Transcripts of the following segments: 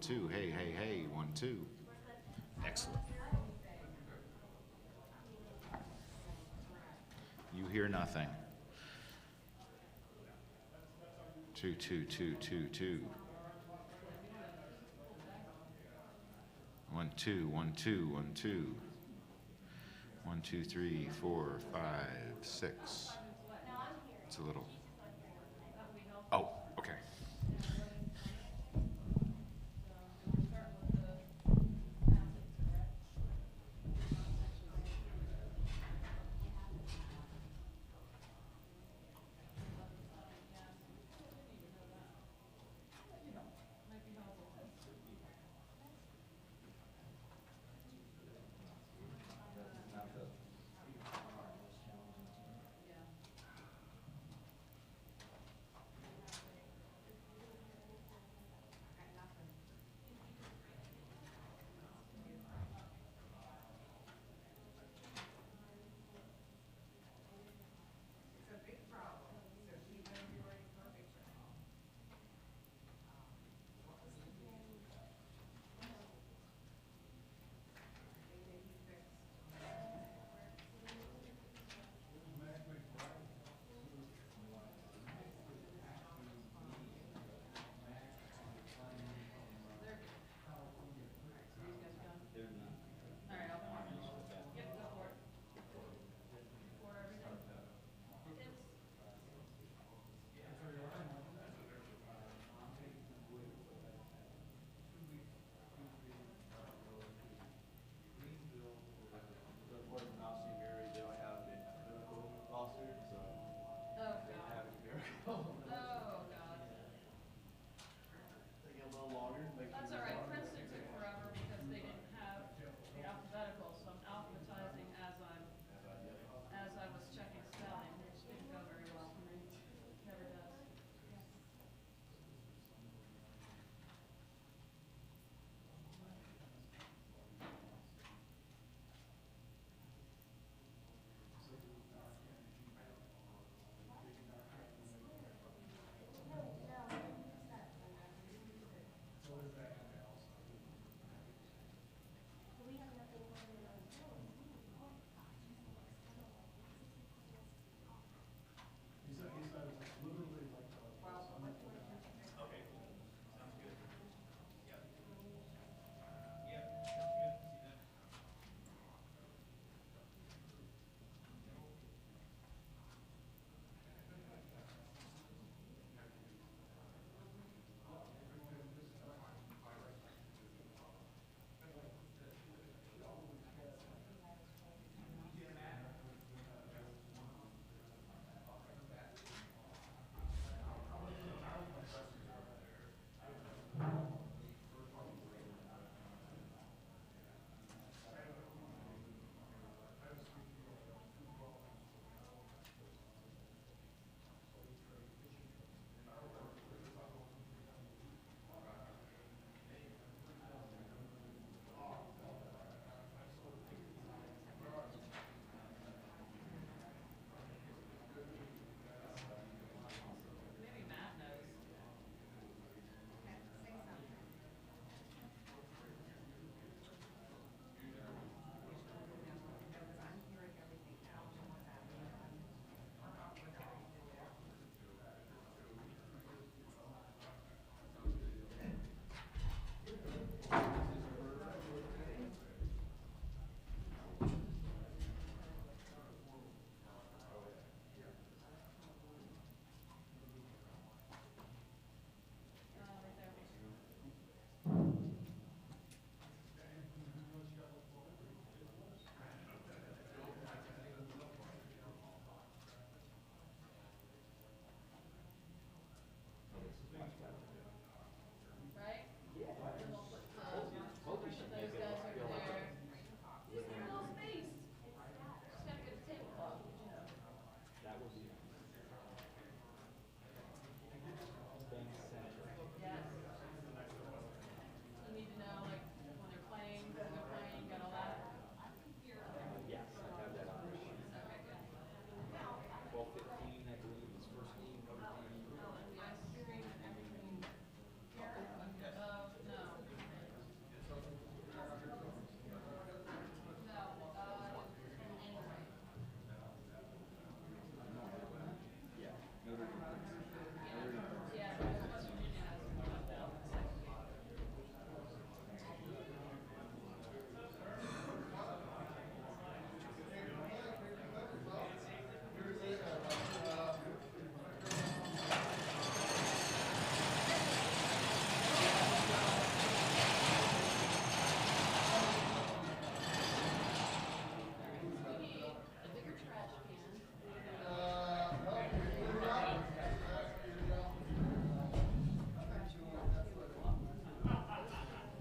two. Hey, hey, hey, 1 2. Excellent. You hear nothing. 2 2 2 2 2. 1 2 1 2 1 2. 1 2 3 4 5 6. It's a little. Oh, okay.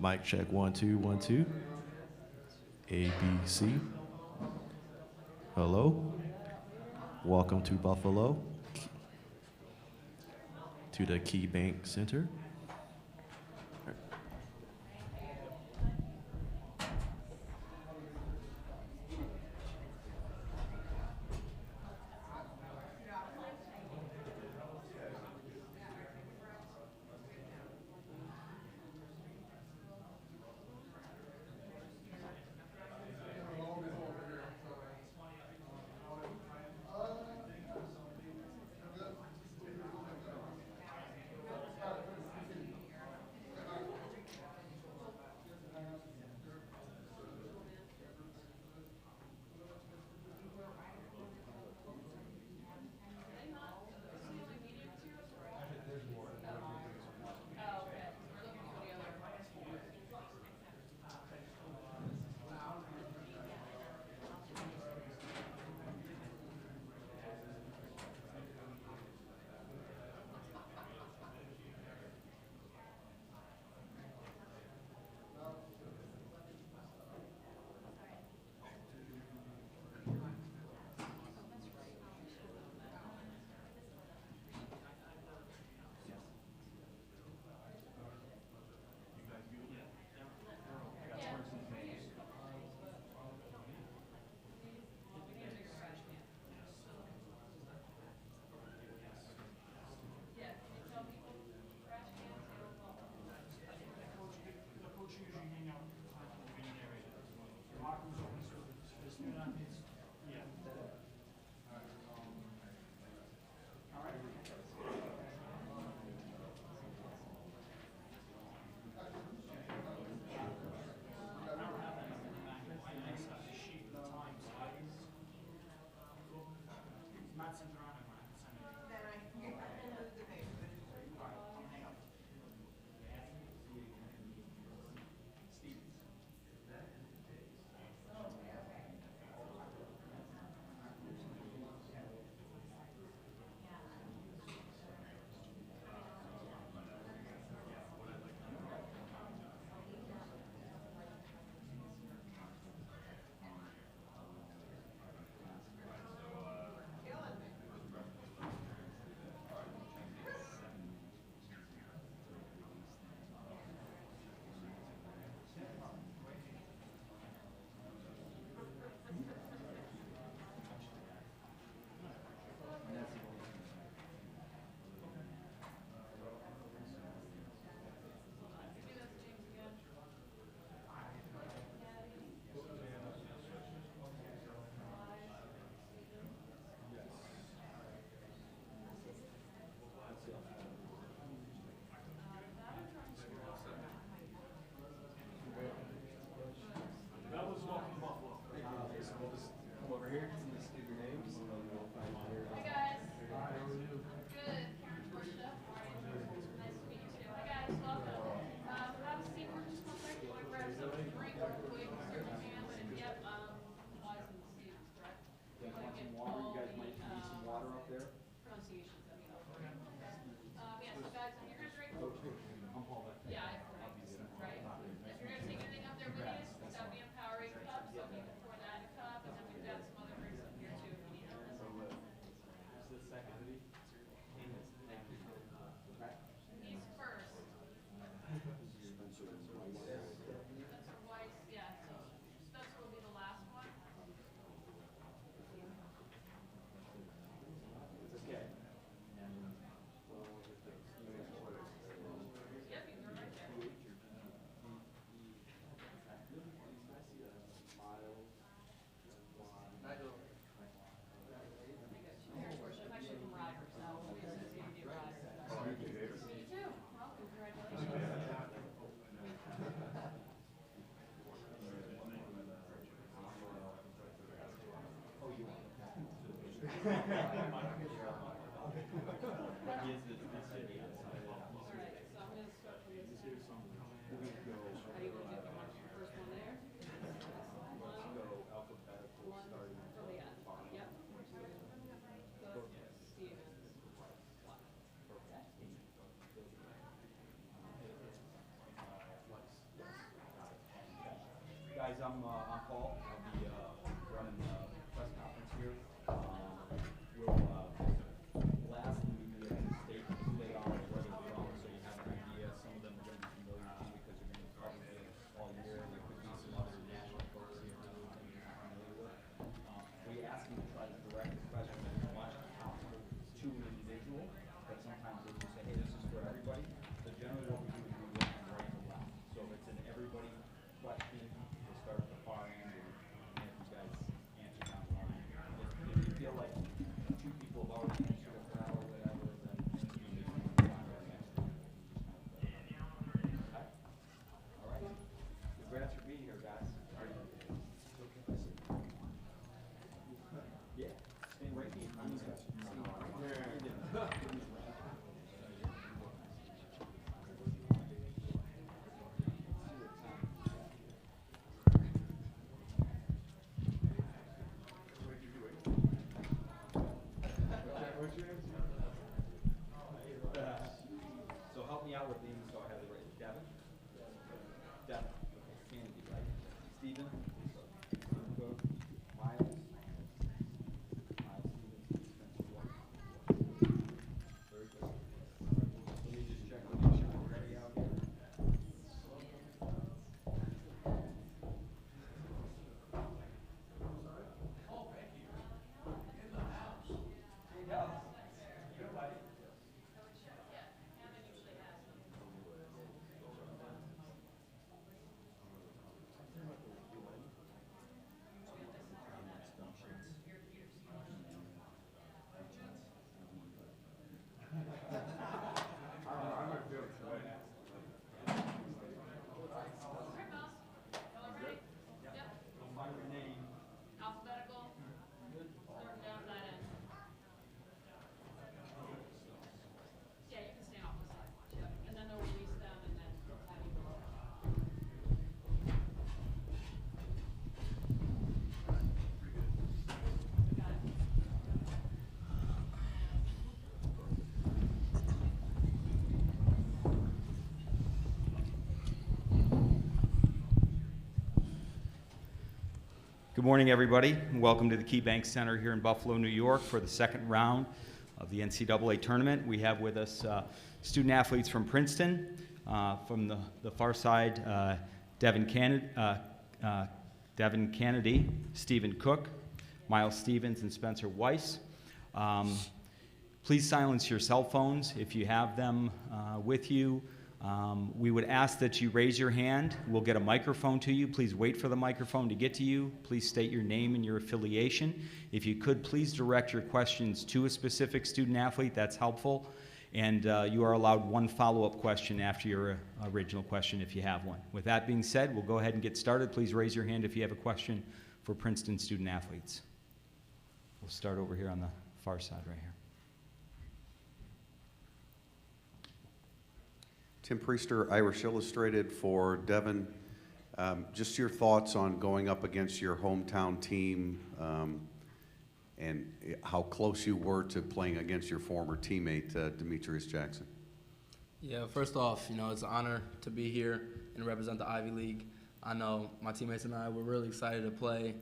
Mic check 1 2 1 2. A B C. Hello. Welcome to Buffalo, to the Key Bank Center. I'm Paul. I'll be running the press conference here. Lastly, we do state who they are, where they're from, so you have an idea. Some of them are going to be familiar to you because you're going to be covering it all year. There could be some other national folks here who you're not familiar with. We ask you to try to direct the question as much as possible to an individual, but sometimes if you say, hey, this is for everybody, so generally what we do is we work on right and left. So if it's an everybody question, we'll start at the far end and have you guys answer down the line. If you feel like two people have already answered it that or whatever, then you need to move on to the next one. Okay? All right. Congrats for being here, guys. All right. Yeah. Stand right here. So help me out with these so I have it right. Devin? Devin. Kennedy, right? Stephen? Stephen Cook. Miles? Miles Stevens. Spencer White. Very good. All right, let me just check to make sure we're ready out here. Find your name. Alphabetical, starting down that end. Yeah, you can stand off the side, yeah, and then they'll release them and then have you go. Got it. Good morning, everybody. Welcome to the KeyBank Center here in Buffalo, New York for the second round of the NCAA tournament. We have with us student athletes from Princeton. From the far side, Devin Kennedy, Stephen Cook, Miles Stevens, and Spencer Weiss. Please silence your cell phones if you have them with you. We would ask that you raise your hand. We'll get a microphone to you. Please wait for the microphone to get to you. Please state your name and your affiliation. If you could, please direct your questions to a specific student athlete. That's helpful. And you are allowed one follow-up question after your original question if you have one. With that being said, we'll go ahead and get started. Please raise your hand if you have a question for Princeton student athletes. We'll start over here on the far side right here. Tim Priester, Irish Illustrated for Devin. Just your thoughts on going up against your hometown team and how close you were to playing against your former teammate, Demetrius Jackson. Yeah, first off, it's an honor to be here and represent the Ivy League. I know my teammates and I were really excited to play.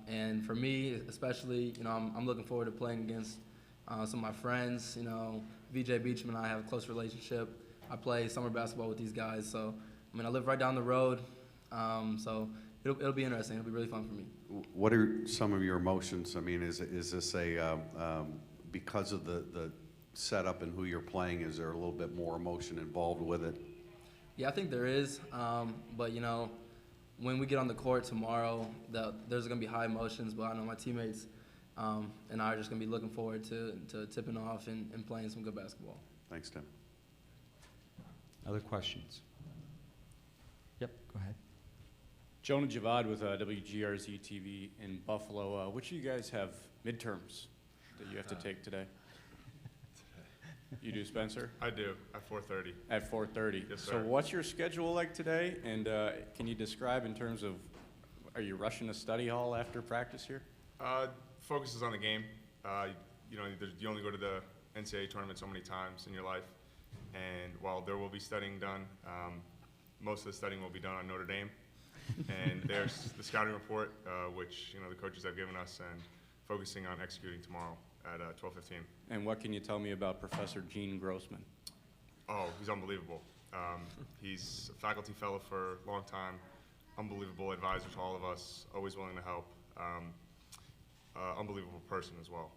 And for me, especially, I'm looking forward to playing against some of my friends. VJ Beachman and I have a close relationship. I play summer basketball with these guys, so I live right down the road, so it'll be interesting. It'll be really fun for me. What are some of your emotions? Is this a because of the setup and who you're playing? Is there a little bit more emotion involved with it? Yeah, I think there is, but when we get on the court tomorrow, there's going to be high emotions. But I know my teammates and I are just going to be looking forward to tipping off and playing some good basketball. Thanks, Tim. Other questions? Yep, go ahead. Jonah Javad with WGRZ TV in Buffalo. Which of you guys have midterms that you have to take today? You do, Spencer? I do, at 4:30. At 4:30. Yes, So sir. what's your schedule like today? And can you describe in terms of, are you rushing to study hall after practice here? Focuses on the game. You only go to the NCAA tournament so many times in your life. And while there will be studying done, most of the studying will be done on Notre Dame. And there's the scouting report, which the coaches have given us, and focusing on executing tomorrow at 12:15. And what can you tell me about Professor Gene Grossman? Oh, he's unbelievable. He's a faculty fellow for a long time, unbelievable advisor to all of us, always willing to help. Unbelievable person as well.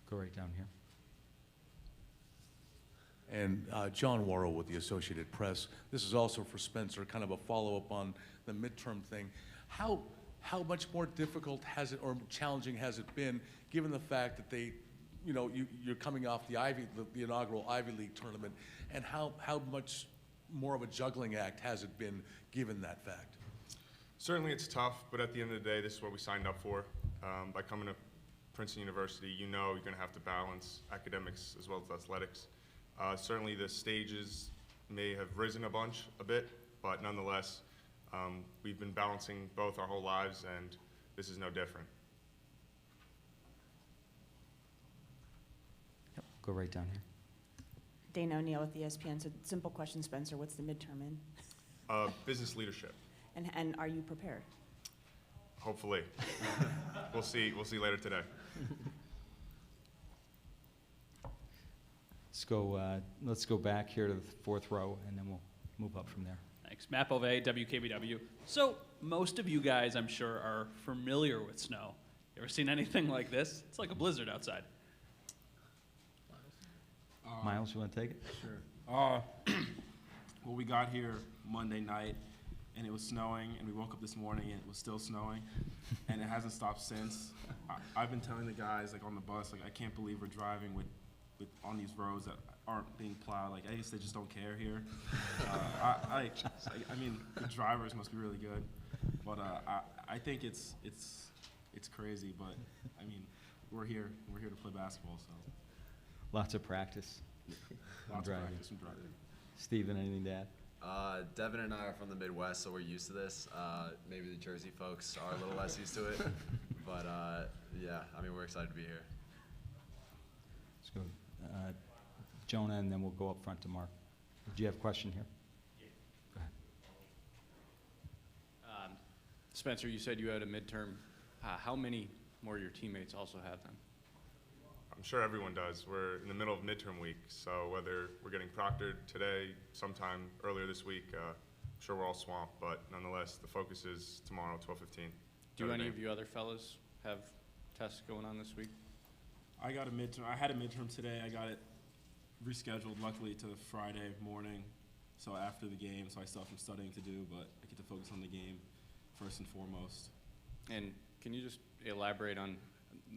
Go right down here. And John Worrell with the Associated Press. This is also for Spencer, kind of a follow-up on the midterm thing. How much more difficult has it, or challenging has it been, given the fact that you're coming off the inaugural Ivy League tournament, and how much more of a juggling act has it been, given that fact? Certainly it's tough, but at the end of the day, this is what we signed up for. By coming to Princeton University, you're going to have to balance academics as well as athletics. Certainly the stages may have risen a bit, but nonetheless, we've been balancing both our whole lives, and this is no different. Yep. Go right down here. Dana O'Neill with ESPN. So simple question, Spencer, what's the midterm in? Business leadership. And are you prepared? Hopefully. We'll see later today. Let's go back here to the fourth row, and then we'll move up from there. Thanks. Matt Bove, WKBW. So most of you guys, I'm sure, are familiar with snow. You ever seen anything like this? It's like a blizzard outside. Miles, you want to take it? Sure. Well, we got here Monday night, and it was snowing, and we woke up this morning, and it was still snowing, and it hasn't stopped since. I've been telling the guys, like, on the bus, like, I can't believe we're driving with on these roads that aren't being plowed. Like, I guess they just don't care here. I mean, the drivers must be really good, but I think it's crazy. But I mean, we're here to play basketball, so Lots of practice. lots of practice and driving. Steven, anything to add? Devin and I are from the Midwest, so we're used to this. Maybe the Jersey folks are a little less used to it, but yeah, I mean, we're excited to be here. Let's go. Jonah, and then we'll go up front to Mark. Do you have a question here? Go ahead. Spencer, you said you had a midterm. How many more of your teammates also have them? I'm sure everyone does. We're in the middle of midterm week, so whether we're getting proctored today, sometime earlier this week, I'm sure we're all swamped, but nonetheless, the focus is tomorrow, 12:15. Do any of you other fellas have tests going on this week? I got a midterm. I had a midterm today. I got it rescheduled, luckily, to Friday morning, so after the game. So I still have some studying to do, but I get to focus on the game first and foremost. And can you just elaborate on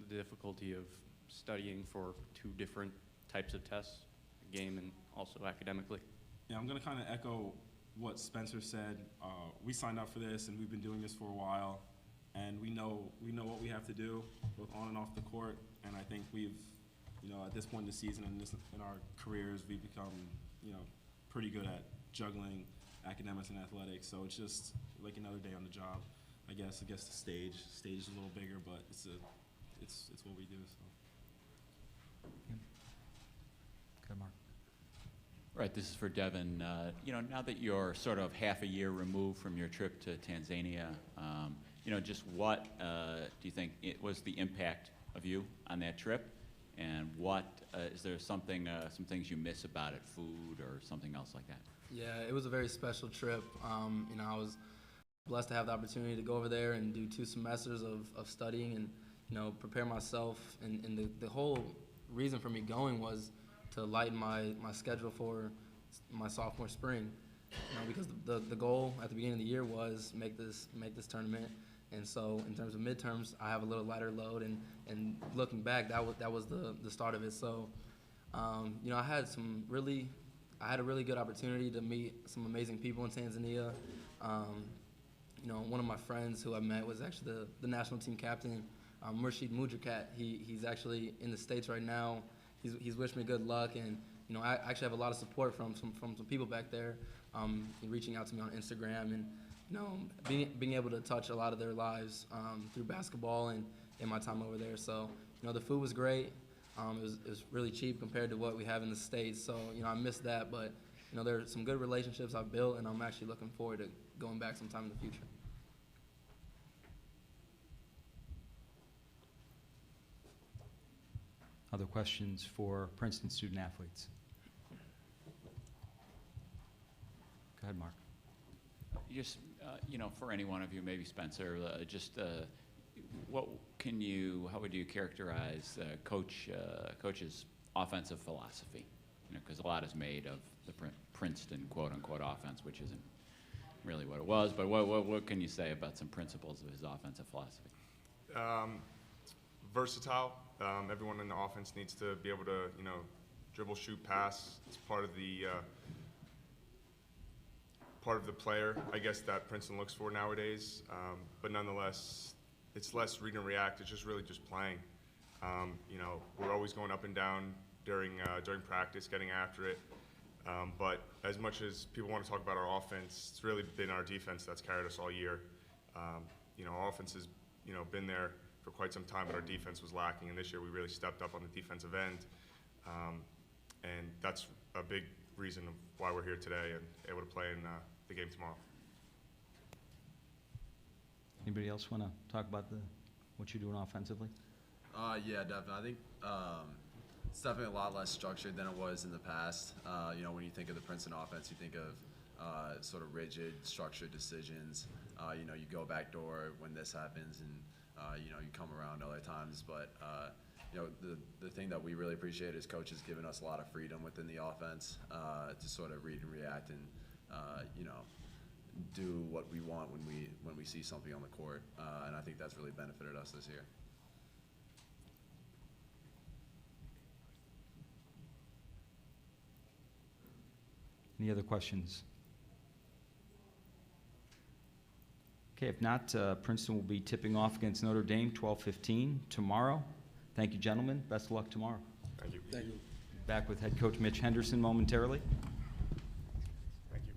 the difficulty of studying for two different types of tests, game and also academically? Yeah, I'm going to kind of echo what Spencer said. We signed up for this, and we've been doing this for a while, and we know what we have to do, both on and off the court. And I think we've, at this point in the season and in our careers, we've become, pretty good at juggling academics and athletics. So it's just like another day on the job. I guess the stage is a little bigger, but it's what we do. So. Go, Mark. Right, this is for Devin. Now that you're sort of half a year removed from your trip to Tanzania, just what do you think was the impact of you on that trip, and what is there some things you miss about it, food or something else like that? Yeah, it was a very special trip. I was blessed to have the opportunity to go over there and do 2 semesters of studying and prepare myself. And the whole reason for me going was to lighten my schedule for my sophomore spring. Because the goal at the beginning of the year was make this tournament. And so in terms of midterms, I have a little lighter load, and looking back, that was the start of it. So, I had a really good opportunity to meet some amazing people in Tanzania. One of my friends who I met was actually the national team captain, Murshid Mudrakat. He's actually in the States right now. He's wished me good luck, and I actually have a lot of support from some people back there, reaching out to me on Instagram, and being able to touch a lot of their lives through basketball and in my time over there. So, the food was great. It was really cheap compared to what we have in the States. So, I missed that. But, you know, there are some good relationships I've built, and I'm actually looking forward to going back sometime in the future. Other questions for Princeton student athletes? Go ahead, Mark. Just, you know, for any one of you, maybe Spencer, how would you characterize Coach's offensive philosophy? You know, because a lot is made of the Princeton quote-unquote offense, which isn't really what it was, but what can you say about some principles of his offensive philosophy? Versatile. Everyone in the offense needs to be able to, you know, dribble, shoot, pass. It's part of the player, I guess, that Princeton looks for nowadays. But nonetheless, it's less read and react. It's just really just playing. You know, we're always going up and down during practice, getting after it. But as much as people want to talk about our offense, it's really been our defense that's carried us all year. You know, our offense has, you know, been there for quite some time, but our defense was lacking. And this year we really stepped up on the defensive end. And that's a big reason of why we're here today and able to play in the game tomorrow. Anybody else want to talk about what you're doing offensively? Yeah, definitely. I think it's definitely a lot less structured than it was in the past. You know, when you think of the Princeton offense, you think of sort of rigid, structured decisions. You know, you go backdoor when this happens, and you know, you come around other times. But you know, the thing that we really appreciate is Coach has given us a lot of freedom within the offense to sort of read and react and you know, do what we want when we see something on the court. And I think that's really benefited us this year. Any other questions? Okay, if not, Princeton will be tipping off against Notre Dame 12:15 tomorrow. Thank you, gentlemen. Best of luck tomorrow. Thank you. Thank you. Back with head coach Mitch Henderson momentarily. Thank you.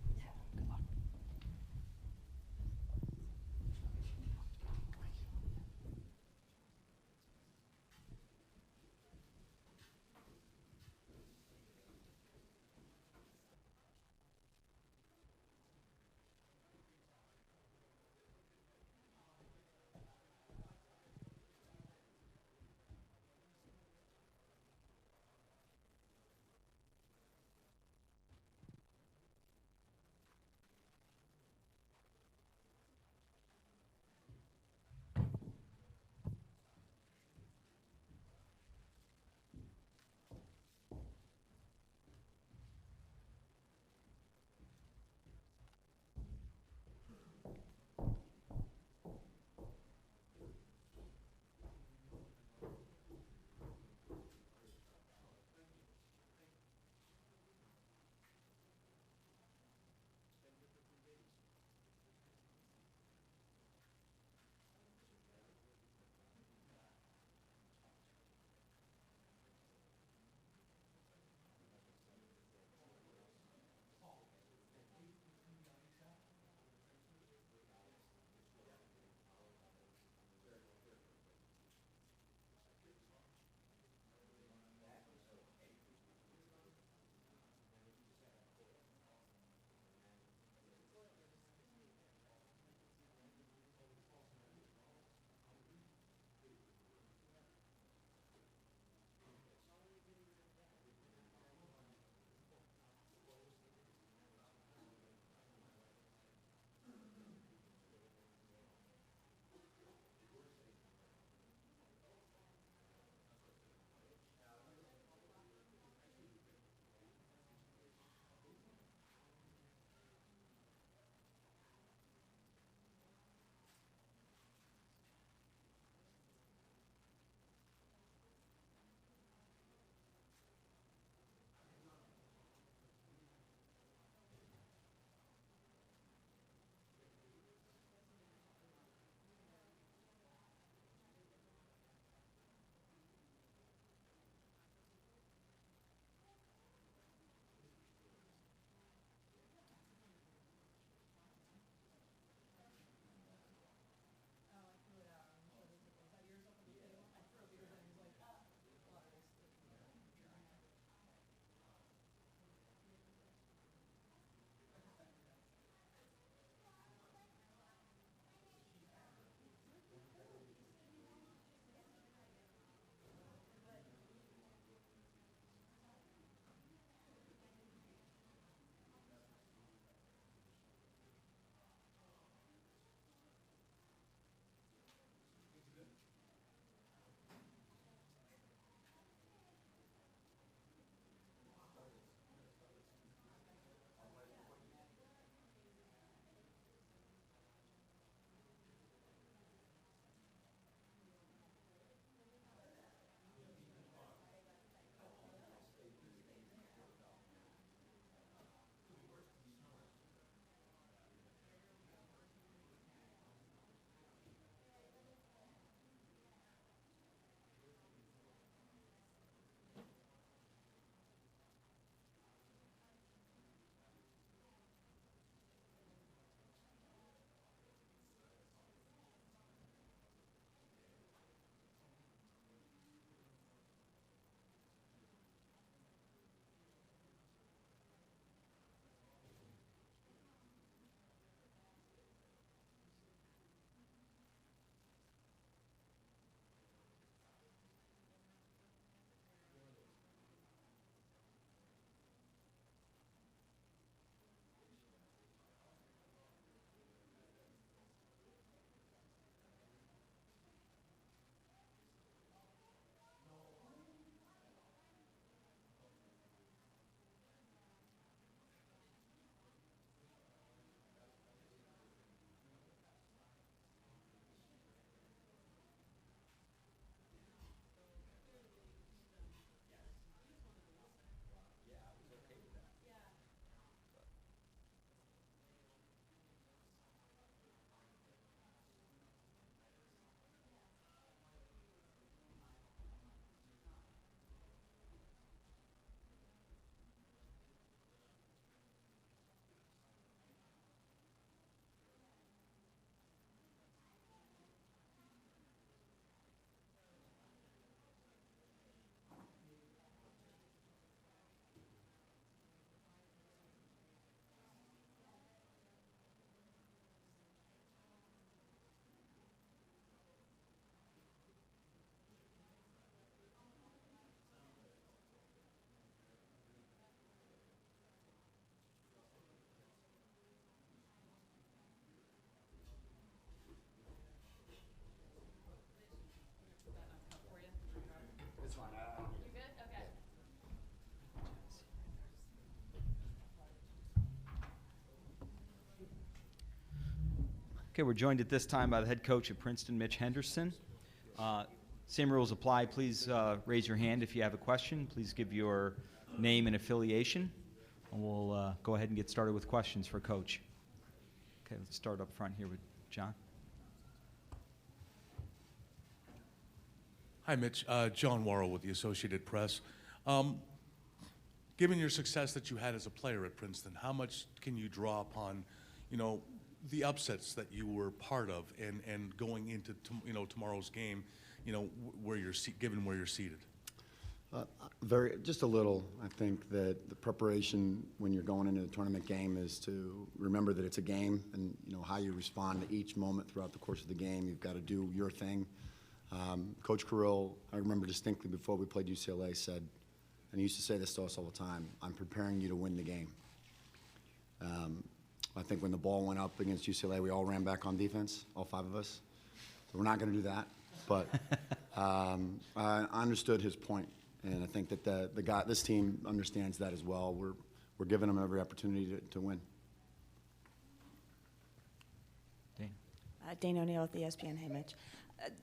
Okay, we're joined at this time by the head coach of Princeton, Mitch Henderson. Same rules apply. Please raise your hand if you have a question. Please give your name and affiliation, and we'll go ahead and get started with questions for Coach. Okay, let's start up front here with John. Hi, Mitch. John Worrell with the Associated Press. Given your success that you had as a player at Princeton, how much can you draw upon, the upsets that you were part of, and going into tomorrow's game, where you're given where you're seated? Just a little. I think that the preparation when you're going into a tournament game is to remember that it's a game, and how you respond to each moment throughout the course of the game. You've got to do your thing. Coach Carrill, I remember distinctly before we played UCLA, said, and he used to say this to us all the time, "I'm preparing you to win the game." I think when the ball went up against UCLA, we all ran back on defense, all 5 of us. So we're not going to do that. But I understood his point, and I think that this team understands that as well. We're giving them every opportunity to win. Dane. Dane O'Neill with ESPN. Hey, Mitch.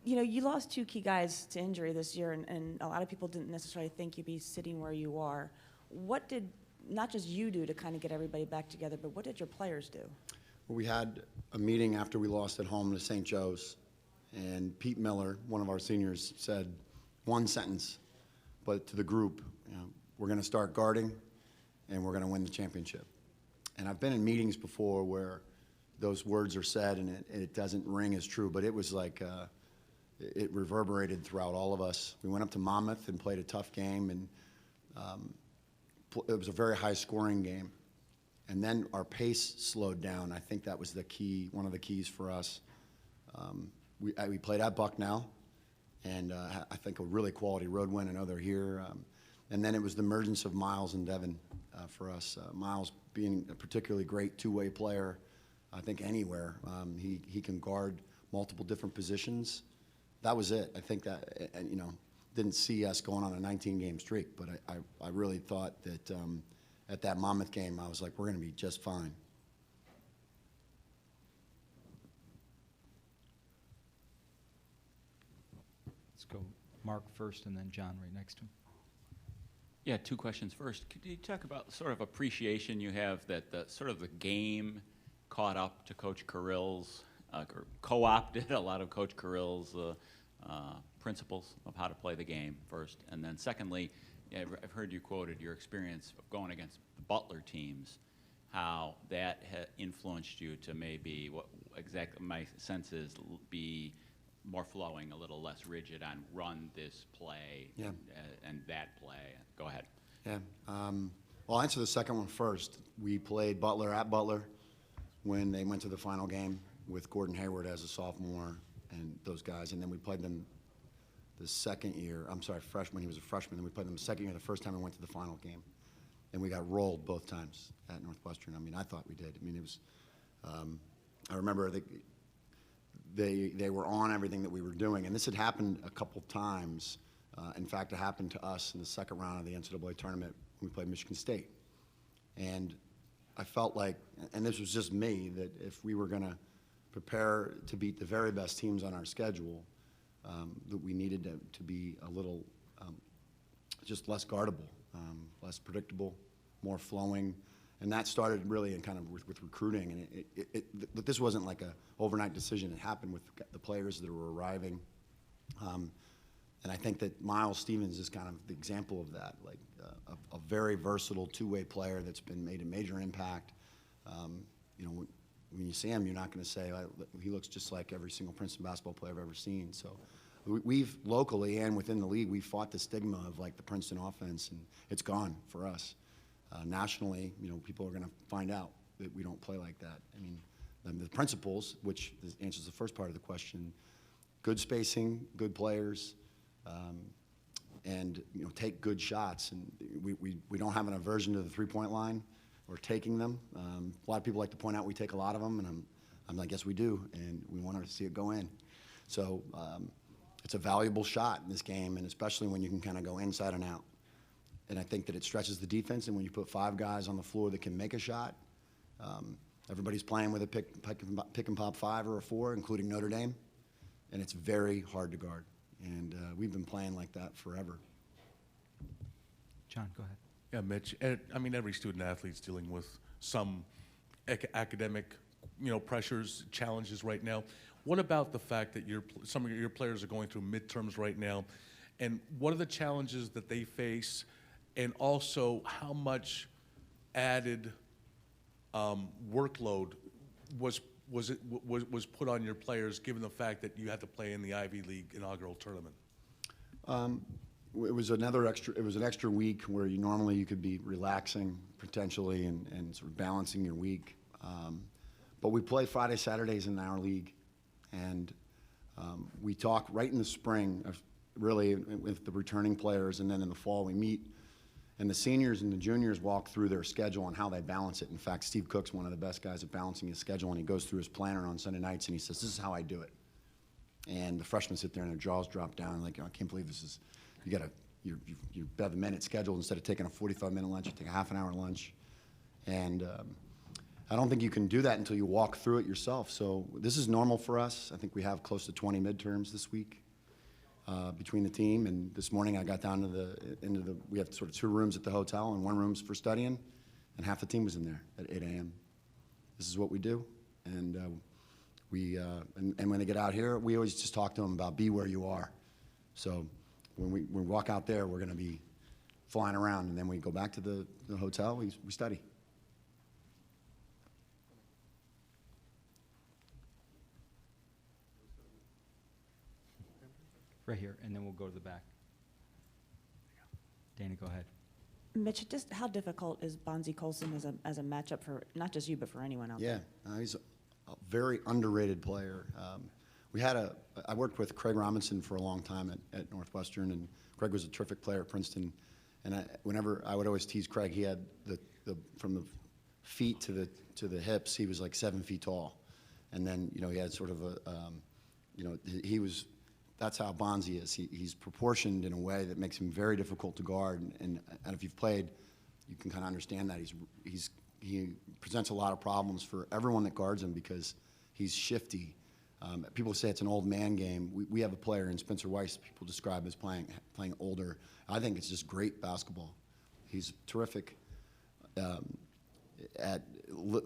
You lost 2 key guys to injury this year, and a lot of people didn't necessarily think you'd be sitting where you are. What did not just you do to kind of get everybody back together, but what did your players do? Well, we had a meeting after we lost at home to St. Joe's, and Pete Miller, one of our seniors, said one sentence, but to the group, we're going to start guarding, and we're going to win the championship. And I've been in meetings before where those words are said and it doesn't ring as true, but it was like it reverberated throughout all of us. We went up to Monmouth and played a tough game, and it was a very high-scoring game. And then our pace slowed down. I think that was the key, one of the keys for us. We played at Bucknell, and I think a really quality road win. I know they're here. And then it was the emergence of Miles and Devin for us. Miles being a particularly great two-way player, I think anywhere. He can guard multiple different positions. That was it. I think that, didn't see us going on a 19-game streak, but I really thought that at that Monmouth game, I was like, we're going to be just fine. Let's go Mark first and then John right next to him. Yeah, 2 questions. First, could you talk about sort of appreciation you have that the game caught up to Coach Carrill's, co-opted a lot of Coach Carrill's principles of how to play the game first, and then secondly, I've heard you quoted your experience of going against the Butler teams, how that influenced you to maybe what exactly my sense is be more flowing, a little less rigid on run this play and that play. Go ahead. Yeah. Well, I'll answer the second one first. We played Butler at Butler when they went to the final game with Gordon Hayward as a sophomore and those guys, and then we played them the second year. I'm sorry, freshman. He was a freshman. Then we played them the second year. The first time we went to the final game, and we got rolled both times at Northwestern. I mean, I thought we did. I mean, it was. I remember they were on everything that we were doing, and this had happened a couple times. In fact, it happened to us in the second round of the NCAA tournament when we played Michigan State, and I felt like, and this was just me, that if we were going to prepare to beat the very best teams on our schedule, that we needed to be a little just less guardable, less predictable, more flowing. And that started really in kind of with recruiting. And but this wasn't like a overnight decision. It happened with the players that were arriving. And I think that Miles Stevens is kind of the example of that, like a very versatile two-way player that's made a major impact. When you see him, you're not going to say, he looks just like every single Princeton basketball player I've ever seen. So we've locally and within the league, we've fought the stigma of like the Princeton offense, and it's gone for us. Nationally, people are going to find out that we don't play like that. I mean, the principles, which answers the first part of the question, good spacing, good players, and take good shots. And we don't have an aversion to the three-point line or taking them. A lot of people like to point out we take a lot of them, and I'm like, yes, we do, and we want to see it go in. So it's a valuable shot in this game, and especially when you can kind of go inside and out. And I think that it stretches the defense, and when you put 5 guys on the floor that can make a shot, Everybody's playing with a pick and pop 5 or a 4, including Notre Dame, and it's very hard to guard. And we've been playing like that forever. John, go ahead. Yeah, Mitch, I mean, every student athlete's dealing with some academic, pressures, challenges right now. What about the fact that some of your players are going through midterms right now? And what are the challenges that they face? And also, how much added workload was put on your players, given the fact that you had to play in the Ivy League inaugural tournament? It was an extra week where normally you could be relaxing potentially and sort of balancing your week. But we play Friday, Saturdays in our league, and we talk right in the spring, really with the returning players, and then in the fall we meet, and the seniors and the juniors walk through their schedule and how they balance it. In fact, Steve Cook's one of the best guys at balancing his schedule, and he goes through his planner on Sunday nights and he says, "This is how I do it." And the freshmen sit there and their jaws drop down, like, I can't believe this is. You have a minute scheduled instead of taking a 45-minute lunch. You take a half an hour lunch, and I don't think you can do that until you walk through it yourself. So this is normal for us. I think we have close to 20 midterms this week between the team. And this morning I got down to we have sort of 2 rooms at the hotel, and 1 room's for studying, and half the team was in there at 8 a.m. This is what we do, and and when they get out here, we always just talk to them about be where you are. So when we walk out there, we're going to be flying around, and then we go back to the hotel, we study. Right here, and then we'll go to the back. Dana, go ahead. Mitch, just how difficult is Bonzie Colson as a matchup for not just you, but for anyone out there? Yeah, he's a very underrated player. I worked with Craig Robinson for a long time at Northwestern, and Craig was a terrific player at Princeton. And whenever I would always tease Craig, he had from the feet to the hips, he was like 7 feet tall, and then he had sort of he was. That's how Bonzie is. He's proportioned in a way that makes him very difficult to guard, and if you've played, you can kind of understand that he presents a lot of problems for everyone that guards him because he's shifty. People say it's an old man game. We have a player in Spencer Weiss people describe as playing older. I think it's just great basketball. He's terrific at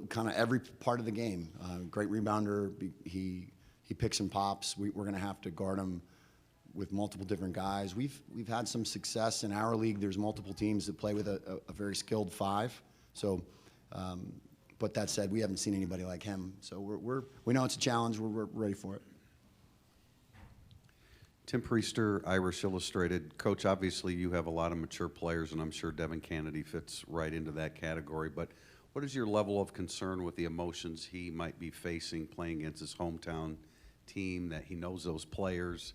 kind of every part of the game. Great rebounder. He picks and pops. We're going to have to guard him with multiple different guys. We've had some success in our league. There's multiple teams that play with a very skilled 5. So. But that said, we haven't seen anybody like him. So we know it's a challenge. We're ready for it. Tim Priester, Irish Illustrated. Coach, obviously you have a lot of mature players, and I'm sure Devin Kennedy fits right into that category. But what is your level of concern with the emotions he might be facing playing against his hometown team, that he knows those players?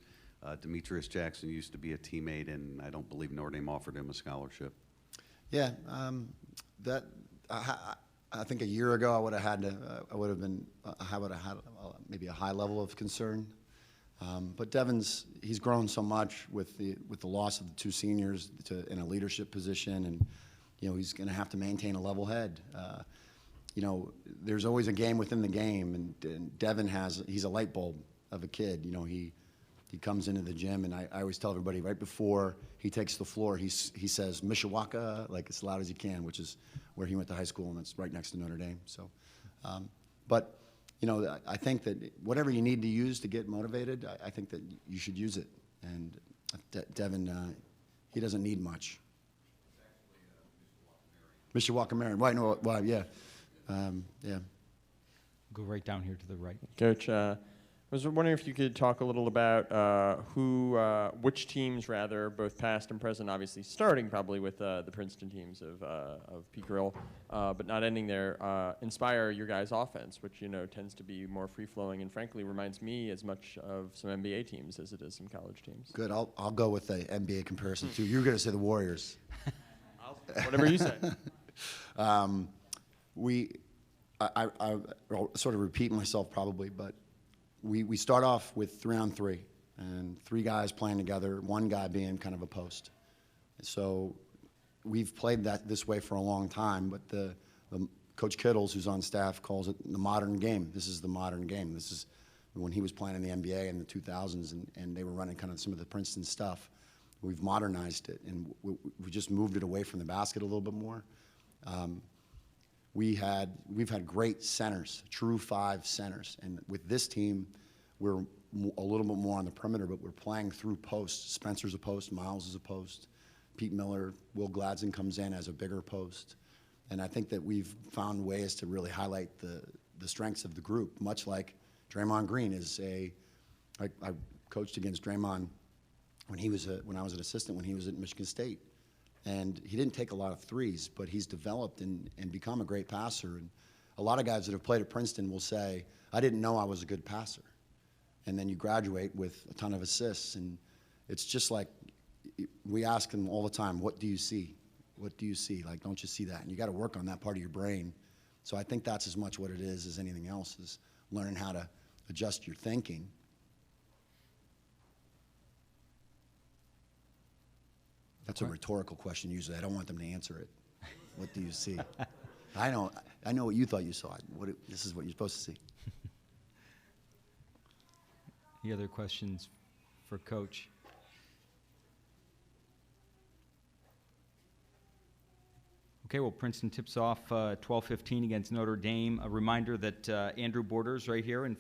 Demetrius Jackson used to be a teammate, and I don't believe Notre Dame offered him a scholarship. Yeah, I think a year ago I would have had maybe a high level of concern. But Devin's, he's grown so much with the loss of the 2 seniors in a leadership position, and he's going to have to maintain a level head. There's always a game within the game, and Devin he's a light bulb of a kid. He comes into the gym, and I always tell everybody right before he takes the floor, he says Mishawaka like as loud as he can, which is where he went to high school, and it's right next to Notre Dame. So, but I think that whatever you need to use to get motivated, I think that you should use it. And Devin, he doesn't need much. Mishawaka Marion, right? No, well, yeah, yeah. Go right down here to the right. Coach, I was wondering if you could talk a little about which teams, rather, both past and present, obviously starting probably with the Princeton teams of Pete Grill, but not ending there, inspire your guys' offense, which tends to be more free-flowing and frankly reminds me as much of some NBA teams as it is some college teams. Good, I'll go with the NBA comparison too. You're going to say the Warriors. Whatever you say. I'll sort of repeat myself probably, but we start off with 3-on-3 and 3 guys playing together, 1 guy being kind of a post. So we've played this way for a long time, but the Coach Kittles, who's on staff, calls it the modern game. This is the modern game. This is when he was playing in the NBA in the 2000s, and they were running kind of some of the Princeton stuff. We've modernized it, and we just moved it away from the basket a little bit more. We've had great centers, true 5 centers, and with this team, we're a little bit more on the perimeter, but we're playing through posts. Spencer's a post, Miles is a post, Pete Miller, Will Gladson comes in as a bigger post, and I think that we've found ways to really highlight the strengths of the group, much like Draymond Green is I coached against Draymond when I was an assistant when he was at Michigan State. And he didn't take a lot of threes, but he's developed and become a great passer. And a lot of guys that have played at Princeton will say, I didn't know I was a good passer. And then you graduate with a ton of assists. And it's just like we ask them all the time, what do you see? What do you see? Like, don't you see that? And you got to work on that part of your brain. So I think that's as much what it is as anything else, is learning how to adjust your thinking. That's a rhetorical question usually. I don't want them to answer it. What do you see? I know what you thought you saw. This is what you're supposed to see. Any other questions for Coach? Okay, well, Princeton tips off 12:15 against Notre Dame. A reminder that Andrew Borders right here in